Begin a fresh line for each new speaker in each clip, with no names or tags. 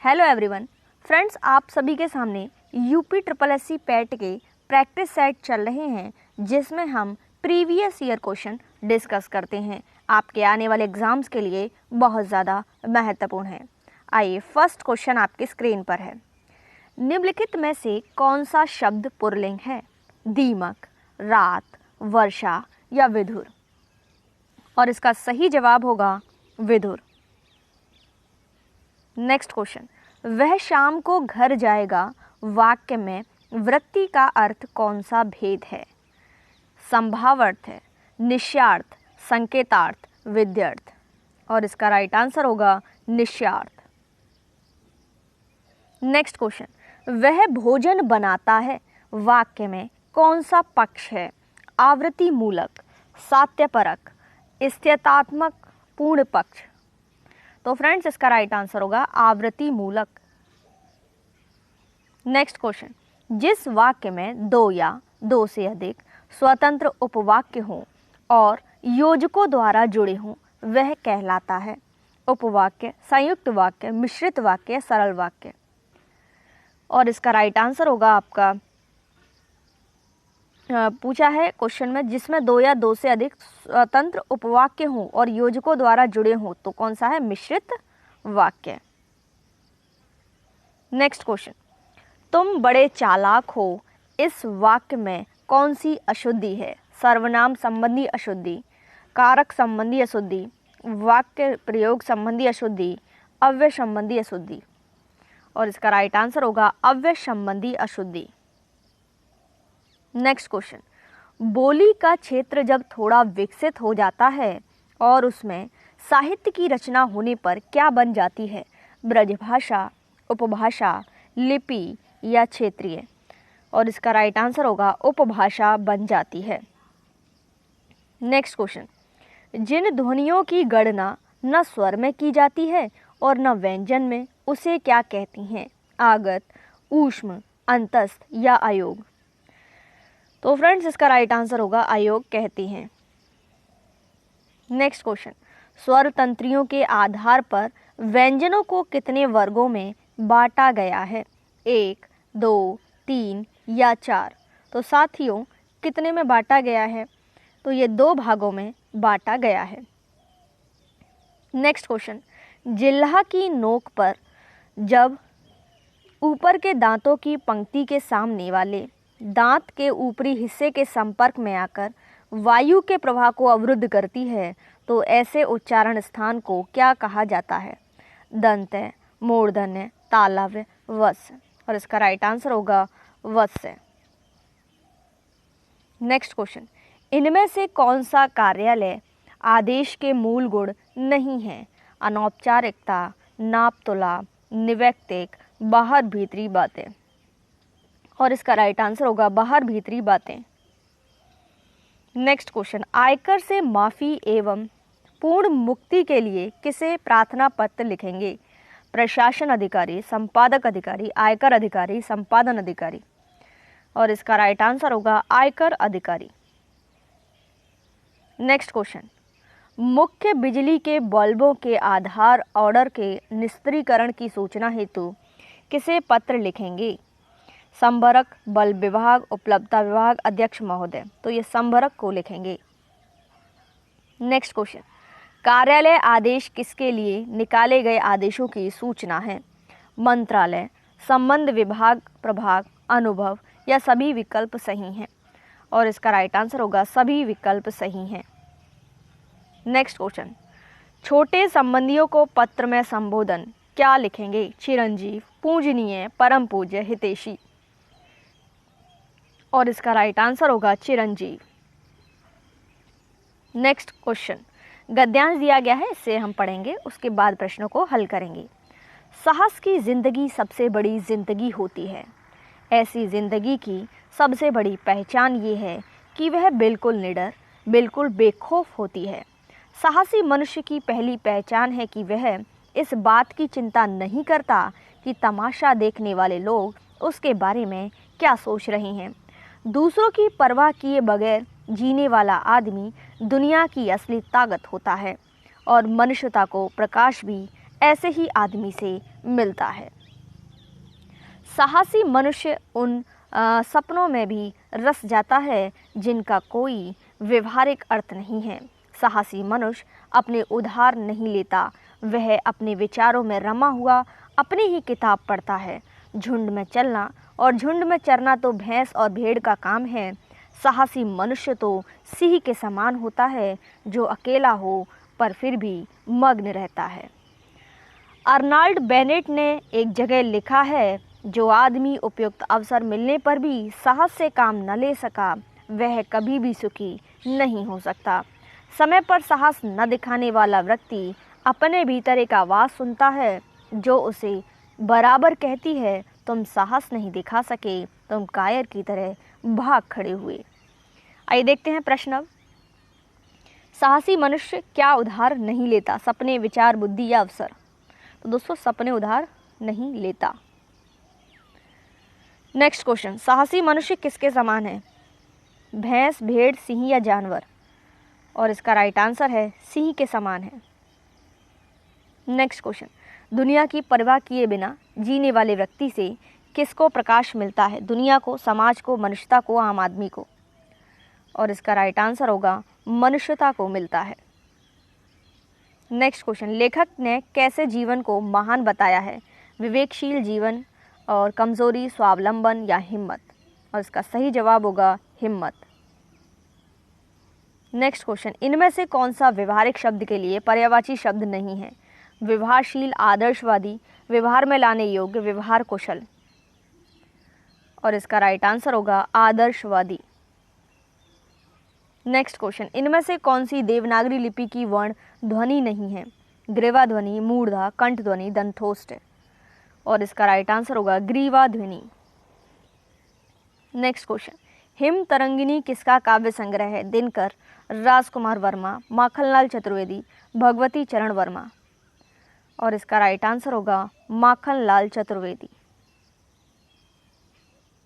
Hello everyone friends, आप सभी के सामने यूपी ट्रिपल एससी पैट के प्रैक्टिस सेट चल रहे हैं जिसमें हम प्रीवियस ईयर क्वेश्चन डिस्कस करते हैं। आपके आने वाले एग्जाम्स के लिए बहुत ज़्यादा महत्वपूर्ण है। आइए, फर्स्ट क्वेश्चन आपकी स्क्रीन पर है। निम्नलिखित में से कौन सा शब्द पुल्लिंग है? दीमक, रात, वर्षा या विधुर? और इसका सही जवाब होगा विधुर। नेक्स्ट क्वेश्चन, वह शाम को घर जाएगा वाक्य में वृत्ति का अर्थ कौन सा भेद है? संभावार्थ है, निश्चयार्थ, संकेतार्थ, विध्यर्थ? और इसका राइट आंसर होगा निश्चयार्थ। नेक्स्ट क्वेश्चन, वह भोजन बनाता है वाक्य में कौन सा पक्ष है? आवृत्ति मूलक, सात्यपरक, स्थितात्मक, पूर्ण पक्ष? तो फ्रेंड्स, इसका राइट आंसर होगा आवृत्ति मूलक। नेक्स्ट क्वेश्चन, जिस वाक्य में दो या दो से अधिक स्वतंत्र उपवाक्य हों और योजकों द्वारा जुड़े हों वह कहलाता है? उपवाक्य, संयुक्त वाक्य, मिश्रित वाक्य, सरल वाक्य? और इसका राइट आंसर होगा आपका पूछा है क्वेश्चन में जिसमें दो या दो से अधिक स्वतंत्र उपवाक्य हों और योजकों द्वारा जुड़े हों तो कौन सा है? मिश्रित वाक्य। नेक्स्ट क्वेश्चन, तुम बड़े चालाक हो इस वाक्य में कौन सी अशुद्धि है? सर्वनाम संबंधी अशुद्धि, कारक संबंधी अशुद्धि, वाक्य प्रयोग संबंधी अशुद्धि, अव्यय संबंधी अशुद्धि? और इसका राइट आंसर होगा अव्यय संबंधी अशुद्धि। नेक्स्ट क्वेश्चन, बोली का क्षेत्र जब थोड़ा विकसित हो जाता है और उसमें साहित्य की रचना होने पर क्या बन जाती है? ब्रजभाषा, उपभाषा, लिपि या क्षेत्रीय? और इसका राइट आंसर होगा उपभाषा बन जाती है। नेक्स्ट क्वेश्चन, जिन ध्वनियों की गणना न स्वर में की जाती है और न व्यंजन में उसे क्या कहती हैं? आगत, ऊष्म, अंतस्थ या अयोग? तो फ्रेंड्स, इसका राइट आंसर होगा अयोग कहती हैं। नेक्स्ट क्वेश्चन, स्वर तंत्रियों के आधार पर व्यंजनों को कितने वर्गों में बांटा गया है? 1, 2, 3 या 4? तो साथियों, कितने में बांटा गया है? तो ये 2 भागों में बांटा गया है। नेक्स्ट क्वेश्चन, जिह्वा की नोक पर जब ऊपर के दांतों की पंक्ति के सामने वाले दांत के ऊपरी हिस्से के संपर्क में आकर वायु के प्रवाह को अवरुद्ध करती है तो ऐसे उच्चारण स्थान को क्या कहा जाता है? दंत, मूर्धन्य, तालव्य, वस्य? और इसका राइट आंसर होगा वस्य। नेक्स्ट क्वेश्चन, इनमें से कौन सा कार्यालय आदेश के मूल गुण नहीं है? अनौपचारिकता, नाप तोला, निवैक्तिक, बाहर भीतरी बातें? और इसका राइट आंसर होगा बाहर भीतरी बातें। नेक्स्ट क्वेश्चन, आयकर से माफी एवं पूर्ण मुक्ति के लिए किसे प्रार्थना पत्र लिखेंगे? प्रशासन अधिकारी, संपादक अधिकारी, आयकर अधिकारी, संपादन अधिकारी? और इसका राइट आंसर होगा आयकर अधिकारी। नेक्स्ट क्वेश्चन, मुख्य बिजली के बल्बों के आधार ऑर्डर के निस्त्रीकरण की सूचना हेतु किसे पत्र लिखेंगे? संभरक, बल्ब विभाग, उपलब्धता विभाग, अध्यक्ष महोदय? तो ये संभरक को लिखेंगे। नेक्स्ट क्वेश्चन, कार्यालय आदेश किसके लिए निकाले गए आदेशों की सूचना है? मंत्रालय, संबंध विभाग, प्रभाग, अनुभव या सभी विकल्प सही हैं? और इसका राइट आंसर होगा सभी विकल्प सही हैं। नेक्स्ट क्वेश्चन, छोटे संबंधियों को पत्र में संबोधन क्या लिखेंगे? चिरंजीव, पूजनीय, परम पूज्य, हितैषी? और इसका राइट आंसर होगा चिरंजीव। नेक्स्ट क्वेश्चन, गद्यांश दिया गया है, इसे हम पढ़ेंगे, उसके बाद प्रश्नों को हल करेंगे। साहस की जिंदगी सबसे बड़ी जिंदगी होती है। ऐसी जिंदगी की सबसे बड़ी पहचान ये है कि वह बिल्कुल निडर, बिल्कुल बेखौफ होती है। साहसी मनुष्य की पहली पहचान है कि वह इस बात की चिंता नहीं करता कि तमाशा देखने वाले लोग उसके बारे में क्या सोच रहे हैं। दूसरों की परवाह किए बगैर जीने वाला आदमी दुनिया की असली ताकत होता है और मनुष्यता को प्रकाश भी ऐसे ही आदमी से मिलता है। साहसी मनुष्य उन सपनों में भी रस जाता है जिनका कोई व्यवहारिक अर्थ नहीं है। साहसी मनुष्य अपने उधार नहीं लेता, वह अपने विचारों में रमा हुआ अपनी ही किताब पढ़ता है। झुंड में चलना और झुंड में चरना तो भैंस और भेड़ का काम है। साहसी मनुष्य तो सिंह के समान होता है जो अकेला हो पर फिर भी मग्न रहता है। अर्नाल्ड बेनेट ने एक जगह लिखा है, जो आदमी उपयुक्त अवसर मिलने पर भी साहस से काम न ले सका, वह कभी भी सुखी नहीं हो सकता। समय पर साहस न दिखाने वाला व्यक्ति अपने भीतर एक आवाज़ सुनता है जो उसे बराबर कहती है, तुम साहस नहीं दिखा सके, तुम कायर की तरह भाग खड़े हुए। आइए देखते हैं प्रश्न अब। साहसी मनुष्य क्या उधार नहीं लेता? सपने, विचार, बुद्धि या अवसर? तो दोस्तों सपने उधार नहीं लेता। नेक्स्ट क्वेश्चन, साहसी मनुष्य किसके समान है? भैंस, भेड़, सिंह या जानवर? और इसका राइट आंसर है सिंह के समान है। नेक्स्ट क्वेश्चन, दुनिया की परवाह किए बिना जीने वाले व्यक्ति से किसको प्रकाश मिलता है? दुनिया को, समाज को, मनुष्यता को, आम आदमी को? और इसका राइट आंसर होगा मनुष्यता को मिलता है। नेक्स्ट क्वेश्चन, लेखक ने कैसे जीवन को महान बताया है? विवेकशील जीवन और कमजोरी, स्वावलंबन या हिम्मत? और इसका सही जवाब होगा हिम्मत। नेक्स्ट क्वेश्चन, इनमें से कौन सा व्यवहारिक शब्द के लिए पर्यायवाची शब्द नहीं है? व्यवहारशील, आदर्शवादी, व्यवहार में लाने योग्य, व्यवहार कुशल? और इसका राइट आंसर होगा आदर्शवादी। नेक्स्ट क्वेश्चन, इनमें से कौन सी देवनागरी लिपि की वर्ण ध्वनि नहीं है? ग्रीवा ध्वनि, मूर्धा, कंठ ध्वनि, दंतोष्ठ? और इसका राइट आंसर होगा ग्रीवा ध्वनि। नेक्स्ट क्वेश्चन, हिम तरंगिनी किसका काव्य संग्रह है? दिनकर, राजकुमार वर्मा, माखनलाल चतुर्वेदी, भगवती चरण वर्मा? और इसका राइट आंसर होगा माखनलाल चतुर्वेदी।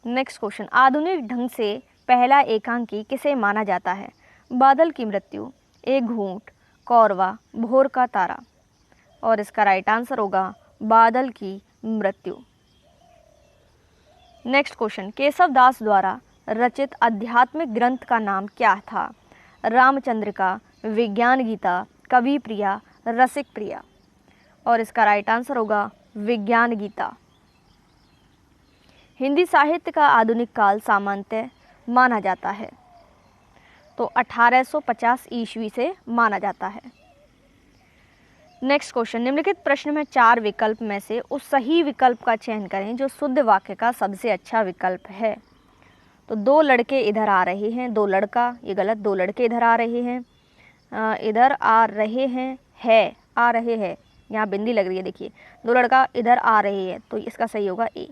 नेक्स्ट क्वेश्चन, आधुनिक ढंग से पहला एकांकी किसे माना जाता है? बादल की मृत्यु, एक घूंट, कौरवा, भोर का तारा? और इसका राइट आंसर होगा बादल की मृत्यु। नेक्स्ट क्वेश्चन, केशव दास द्वारा रचित आध्यात्मिक ग्रंथ का नाम क्या था? रामचंद्रिका, विज्ञान गीता, कवि प्रिया, रसिक प्रिया? और इसका राइट आंसर होगा विज्ञान गीता। हिंदी साहित्य का आधुनिक काल सामान्यतः माना जाता है, तो 1850 ईस्वी से माना जाता है। नेक्स्ट क्वेश्चन, निम्नलिखित प्रश्न में 4 विकल्प में से उस सही विकल्प का चयन करें जो शुद्ध वाक्य का सबसे अच्छा विकल्प है। तो 2 लड़के इधर आ रहे हैं, 2 लड़का, ये गलत, 2 लड़के इधर आ रहे हैं, इधर आ रहे हैं, है, आ रहे हैं, यहाँ बिंदी लग रही है, देखिए 2 लड़का इधर आ रहे हैं, तो इसका सही होगा ए।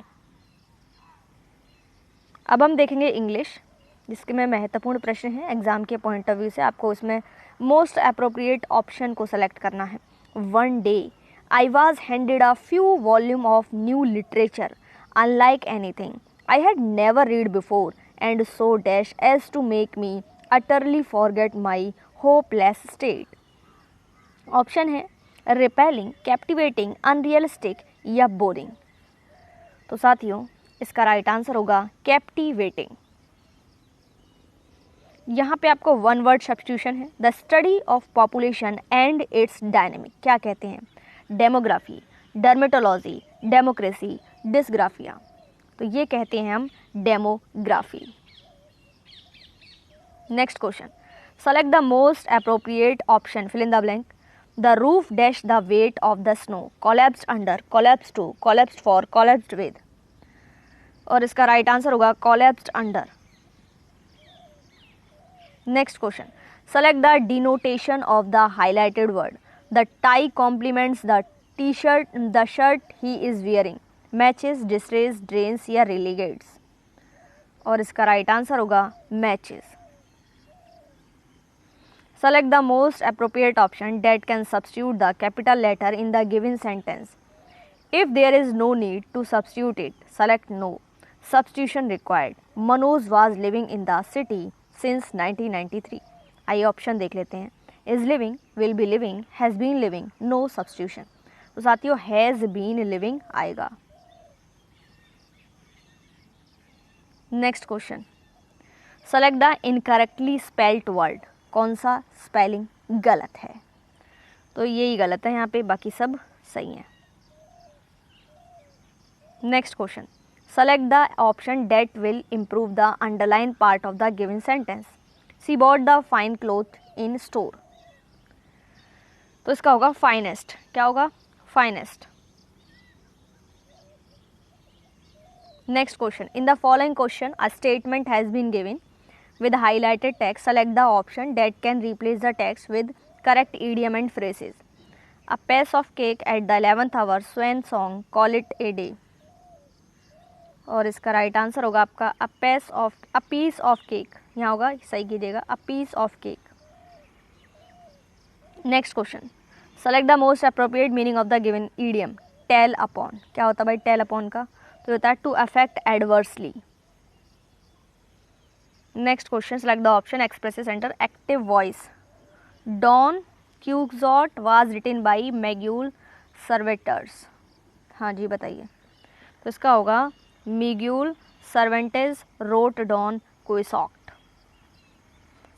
अब हम देखेंगे इंग्लिश, जिसके में महत्वपूर्ण प्रश्न है एग्जाम के पॉइंट ऑफ व्यू से। आपको इसमें मोस्ट अप्रोप्रिएट ऑप्शन को सेलेक्ट करना है। One day I was handed a few volume of new literature unlike anything I had never read before and so dash as to make me utterly forget my hopeless state. Option है repelling, captivating, unrealistic या boring. तो साथियों इसका right answer होगा captivating. यहाँ पे आपको 1 word substitution है। The study of population and its dynamic क्या कहते हैं? Demography, dermatology, democracy, dysgraphia? तो ये कहते हैं हम demography. Next question, select the most appropriate option, fill in the blank. The roof dash the weight of the snow, collapsed under, collapsed to, collapsed for, collapsed with? और इसका right answer होगा collapsed under. Next question, select the denotation of the highlighted word. The tie compliments the T-shirt, the shirt he is wearing, matches, distress, drains या relegates? और इसका right answer होगा matches. Select the most appropriate option that can substitute the capital letter in the given sentence. If there is no need to substitute it, select no. Substitution required. Manoj was living in the city since 1993. आइए option देख लेते हैं। Is living, will be living, has been living, no substitution. तो साथियों has been living आएगा। Next question, select the incorrectly spelled word. कौन सा spelling गलत है? तो यही गलत है यहाँ पे, बाकी सब सही है। Next question, select the option that will improve the underline part of the given sentence. She bought the fine cloth in store. तो इसका होगा फाइनेस्ट। क्या होगा? Finest. Next question, in the following question a statement has been given with highlighted text. Select the option that can replace the text with correct idiom and phrases. A piece of cake at the 11th hour, swan song, call it a day. और इसका right answer होगा आपका a piece of cake। यहाँ होगा, सही कीजिएगा, a piece of cake। Next question, select the most appropriate meaning of the given idiom. Tell upon. क्या होता है भाई टेल अपॉन का? तो होता है to affect adversely. Next question, select the option expressive centre active voice. Don Quixote was written by Miguel Cervantes. हाँ जी बताइए। तो इसका होगा Miguel Cervantes wrote Don Quixote.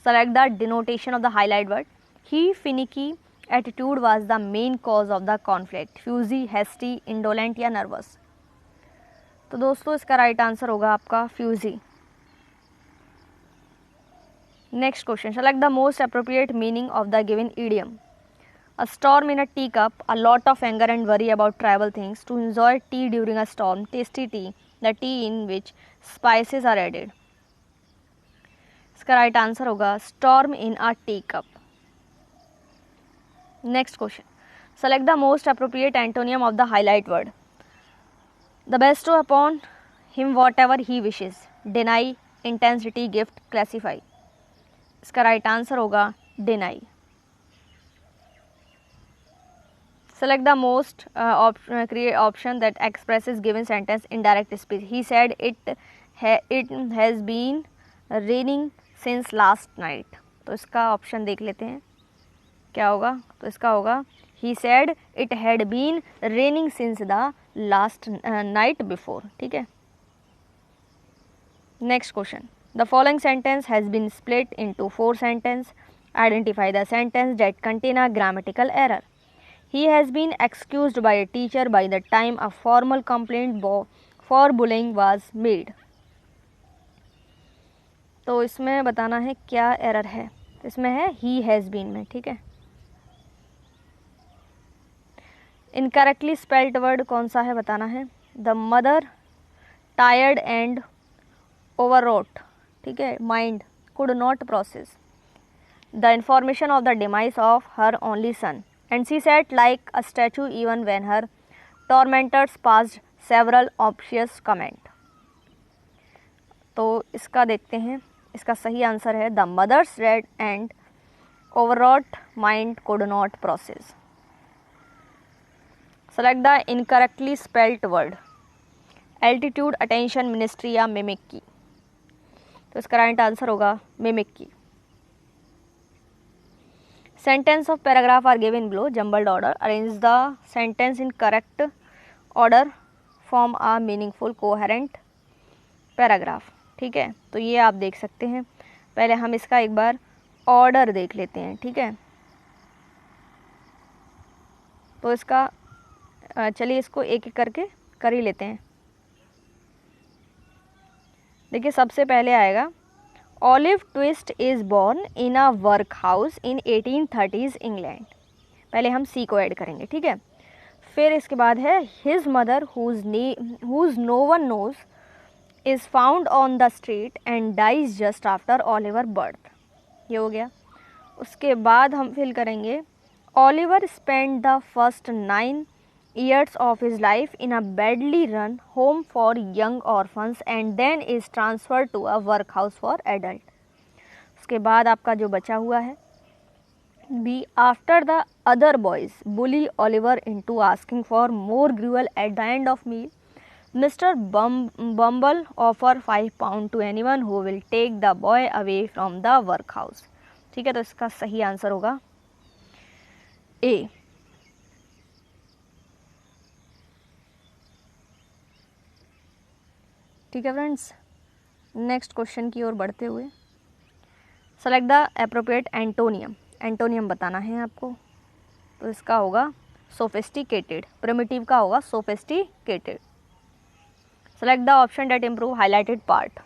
Select the denotation of the highlight word. He finicky attitude was the main cause of the conflict. Fussy, hasty, indolent या nervous. तो दोस्तों इसका राइट आंसर होगा आपका fussy. Next question, select the most appropriate meaning of the given idiom. A storm in a teacup, a lot of anger and worry about trivial things. To enjoy tea during a storm, tasty tea, the tea in which spices are added. इसका right answer होगा storm in a teacup. Next question, select the most appropriate antonym of the highlight word. The bestow upon him whatever he wishes. Deny, intensity, gift, classify. इसका right answer होगा deny. Select the most option that expresses given sentence in direct speech. He said it has been raining since last night. तो इसका option देख लेते हैं क्या होगा। तो इसका होगा he said it had been raining since the last night before. ठीक है। Next question, the following sentence has been split into 4 sentences. Identify the sentence that contain a grammatical error. He has been excused by a teacher by the time a formal complaint for bullying was made. तो इसमें बताना है क्या error है। इसमें है he has been में। ठीक है। इनकरेक्टली स्पेल्ड वर्ड कौन सा है बताना है। The mother tired and overwrought. ठीक है। Mind could not process the information of the demise of her only son and she sat like a statue even when her tormentors passed several obvious comment. तो इसका देखते हैं, इसका सही answer है the mother's red and overwrought mind could not process. Select the incorrectly spelled word. Altitude, attention, ministry या mimic की। तो इसका राइट आंसर होगा मिमिक की। Sentence of paragraph are given below jumbled order. Arrange the sentence in correct order, form a meaningful coherent paragraph. ठीक है। तो ये आप देख सकते हैं। पहले हम इसका एक बार ऑर्डर देख लेते हैं। ठीक है। तो इसका चलिए इसको एक एक करके कर ही लेते हैं। देखिए सबसे पहले आएगा olive twist is born in a work house in 1830s England. पहले हम सी को ऐड करेंगे। ठीक है। फिर इसके बाद है his mother whose no one knows is found on the street and dies just after Oliver birth. ये हो गया। उसके बाद हम फिल करेंगे Oliver spend the first 9 years of his life in a badly run home for young orphans and then is transferred to a workhouse for adult. उसके बाद आपका जो बचा हुआ है B. After the other boys bully Oliver into asking for more gruel at the end of meal, Mr. Bumble offer £5 to anyone who will take the boy away from the workhouse. ठीक है। तो इसका सही answer होगा A. ठीक है friends, next question की ओर बढ़ते हुए, select the appropriate antonym. Antonym बताना है आपको, तो इसका होगा सोफिस्टिकेटेड, प्रिमिटिव का होगा sophisticated. Select the option that improve highlighted part.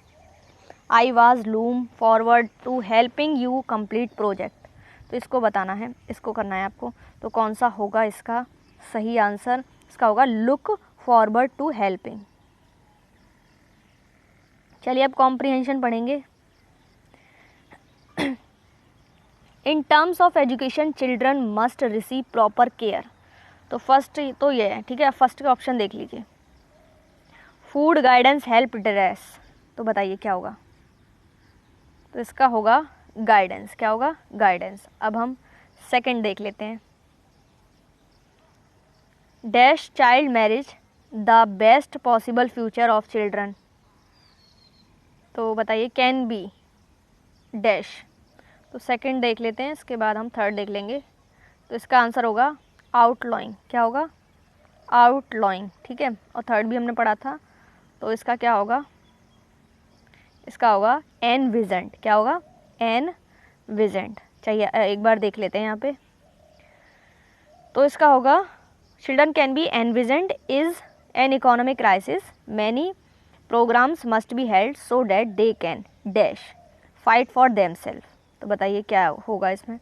I was loom forward to helping you complete project, तो इसको बताना है, इसको करना है आपको। तो कौन सा होगा इसका सही आंसर? इसका होगा लुक फॉरवर्ड टू हेल्पिंग। चलिए अब कॉम्प्रिहेंशन पढ़ेंगे। In terms of education children must receive proper care, तो फर्स्ट तो ये है, ठीक है। फर्स्ट का ऑप्शन देख लीजिए, फूड गाइडेंस हेल्प ड्रेस, तो बताइए क्या होगा? तो इसका होगा गाइडेंस, क्या होगा? गाइडेंस। अब हम सेकंड देख लेते हैं, dash child marriage the best possible future of children, तो बताइए कैन बी डैश। तो सेकंड देख लेते हैं, इसके बाद हम थर्ड देख लेंगे। तो इसका आंसर होगा आउटलाइन, क्या होगा? आउटलाइन, ठीक है। और थर्ड भी हमने पढ़ा था, तो इसका क्या होगा? इसका होगा एनविजन्ड, क्या होगा? एनविजन्ड। चाहिए एक बार देख लेते हैं यहाँ पे, तो इसका होगा children can be envisioned is an economic crisis, many programmes must be held so that they can dash fight for themselves, तो बताइए क्या होगा इसमें?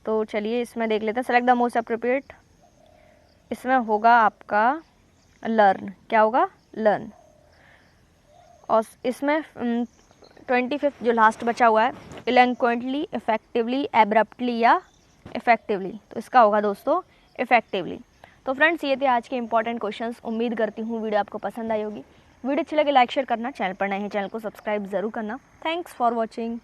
तो चलिए इसमें देख लेते हैं, सेलेक्ट द मोस्ट अप्रोप्रिएट। इसमें होगा आपका लर्न, क्या होगा? लर्न। और इसमें 25 जो लास्ट बचा हुआ है, इलेक्वेंटली, इफेक्टिवली, एब्रप्टली या इफेक्टिवली, तो इसका होगा दोस्तों इफेक्टिवली। तो फ्रेंड्स ये थे आज के इंपॉर्टेंट क्वेश्चंस। उम्मीद करती हूँ वीडियो आपको पसंद आई होगी। वीडियो अच्छी लगे लाइक शेयर करना, चैनल पर नए हैं चैनल को सब्सक्राइब ज़रूर करना। Thanks for watching.